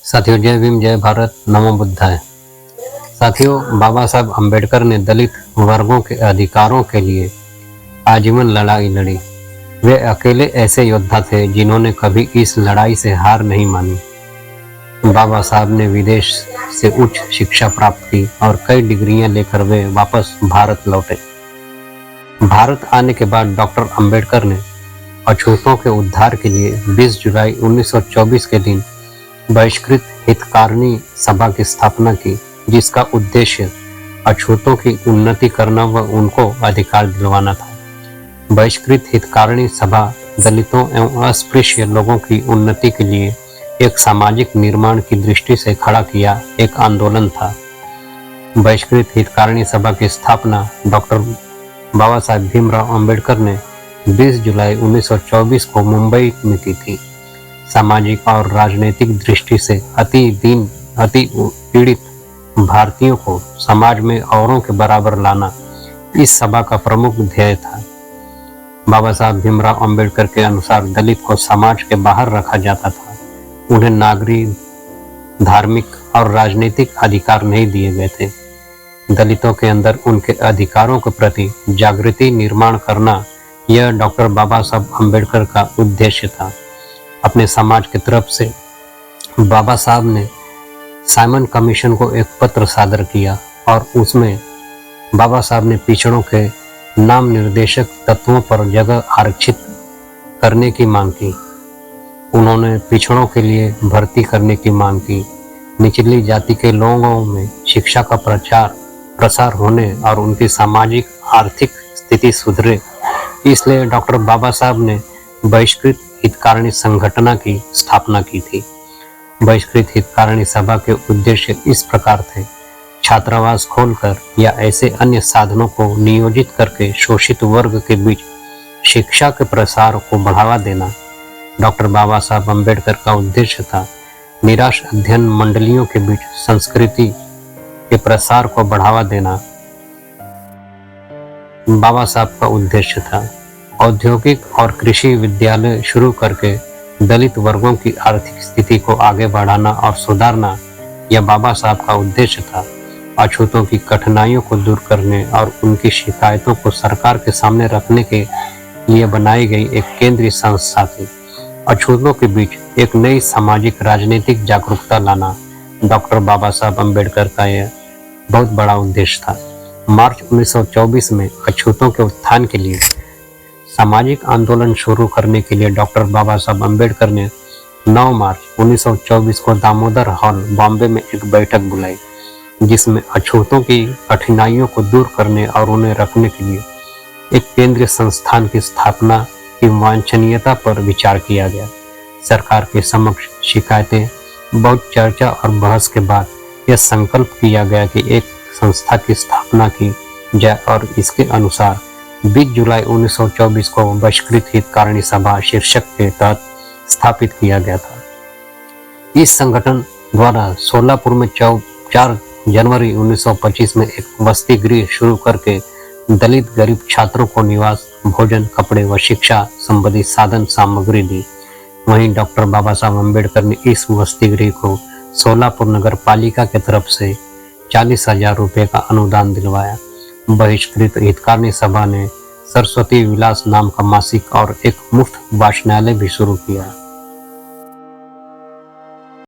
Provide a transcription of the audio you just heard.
साथियों, जय भीम, जय भारत, नमो बुद्धाय। साथियों, बाबा साहब अम्बेडकर ने दलित वर्गों के अधिकारों के लिए आजीवन लड़ाई लड़ी। वे अकेले ऐसे योद्धा थे जिन्होंने कभी इस लड़ाई से हार नहीं मानी। बाबा साहब ने विदेश से उच्च शिक्षा प्राप्त की और कई डिग्रियां लेकर वे वापस भारत लौटे। भारत आने के बाद डॉक्टर अम्बेडकर ने अछूतों के उद्धार के लिए 20 जुलाई 1924 के दिन बहिष्कृत हितकारिणी सभा की स्थापना की, जिसका उद्देश्य अछूतों की उन्नति करना व उनको अधिकार दिलवाना था। बहिष्कृत हितकारिणी सभा दलितों एवं अस्पृश्य लोगों की उन्नति के लिए एक सामाजिक निर्माण की दृष्टि से खड़ा किया एक आंदोलन था। बहिष्कृत हितकारिणी सभा की स्थापना डॉक्टर बाबा साहब भीमराव अम्बेडकर ने 20 जुलाई 1924 को मुंबई में की थी। सामाजिक और राजनीतिक दृष्टि से अति पीड़ित भारतीयों को समाज में औरों के बराबर लाना इस सभा का प्रमुख ध्येय था। बाबा साहब भीमराव अम्बेडकर के अनुसार दलित को समाज के बाहर रखा जाता था। उन्हें नागरिक, धार्मिक और राजनीतिक अधिकार नहीं दिए गए थे। दलितों के अंदर उनके अधिकारों के प्रति जागृति निर्माण करना, यह डॉक्टर बाबा साहब अम्बेडकर का उद्देश्य था। अपने समाज की तरफ से बाबा साहब ने साइमन कमीशन को एक पत्र सादर किया और उसमें बाबा साहब ने पिछड़ों के नाम निर्देशक तत्वों पर जगह आरक्षित करने की मांग की। उन्होंने पिछड़ों के लिए भर्ती करने की मांग की। निचली जाति के लोगों में शिक्षा का प्रसार होने और उनकी सामाजिक आर्थिक स्थिति सुधरे, इसलिए डॉक्टर बाबा साहब ने बहिष्कृत हितकारिणी संगठन की स्थापना की थी। बहिष्कृत हितकारिणी सभा के उद्देश्य इस प्रकार थे: छात्रावास खोलकर या ऐसे अन्य साधनों को नियोजित करके शोषित वर्ग के बीच शिक्षा के प्रसार को बढ़ावा देना। डॉक्टर बाबा साहब अम्बेडकर का उद्देश्य था निराश अध्ययन मंडलियों के बीच संस्कृति के प्रसार को बढ़ावा देना। बाबा साहब का उद्देश्य था औद्योगिक और कृषि विद्यालय शुरू करके दलित वर्गों की आर्थिक स्थिति को आगे बढ़ाना और सुधारना। यह बाबा साहब का उद्देश्य था अछूतों की कठिनाइयों को दूर करने और उनकी शिकायतों को सरकार के सामने रखने के लिए बनाई गई एक केंद्रीय संस्था थी। अछूतों के बीच एक नई सामाजिक राजनीतिक जागरूकता लाना डॉक्टर बाबा साहब अम्बेडकर का यह बहुत बड़ा उद्देश्य था। मार्च 1924 में अछूतों के उत्थान के लिए सामाजिक आंदोलन शुरू करने के लिए डॉक्टर बाबा साहब अम्बेडकर ने 9 मार्च 1924 को दामोदर हॉल, बॉम्बे में एक बैठक बुलाई, जिसमें अछूतों की कठिनाइयों को दूर करने और उन्हें रखने के लिए एक केंद्रीय संस्थान की स्थापना की वांछनीयता पर विचार किया गया। सरकार के समक्ष शिकायतें, बहुत चर्चा और बहस के बाद यह संकल्प किया गया कि एक संस्था की स्थापना की जाए और इसके अनुसार 20 जुलाई 1924 को बहिष्कृत हितकारिणी सभा शीर्षक के तहत स्थापित किया गया था। इस संगठन द्वारा सोलापुर में 4 जनवरी 1925 में एक वसति गृह शुरू करके दलित गरीब छात्रों को निवास, भोजन, कपड़े व शिक्षा संबंधी साधन सामग्री दी। वहीं डॉक्टर बाबा साहब अम्बेडकर ने इस वसति गृह को सोलापुर नगर पालिका की तरफ से 40,000 रुपये का अनुदान दिलवाया। बहिष्कृत हितकारिणी सभा ने सरस्वती विलास नाम का मासिक और एक मुफ्त वाचनालय भी शुरू किया।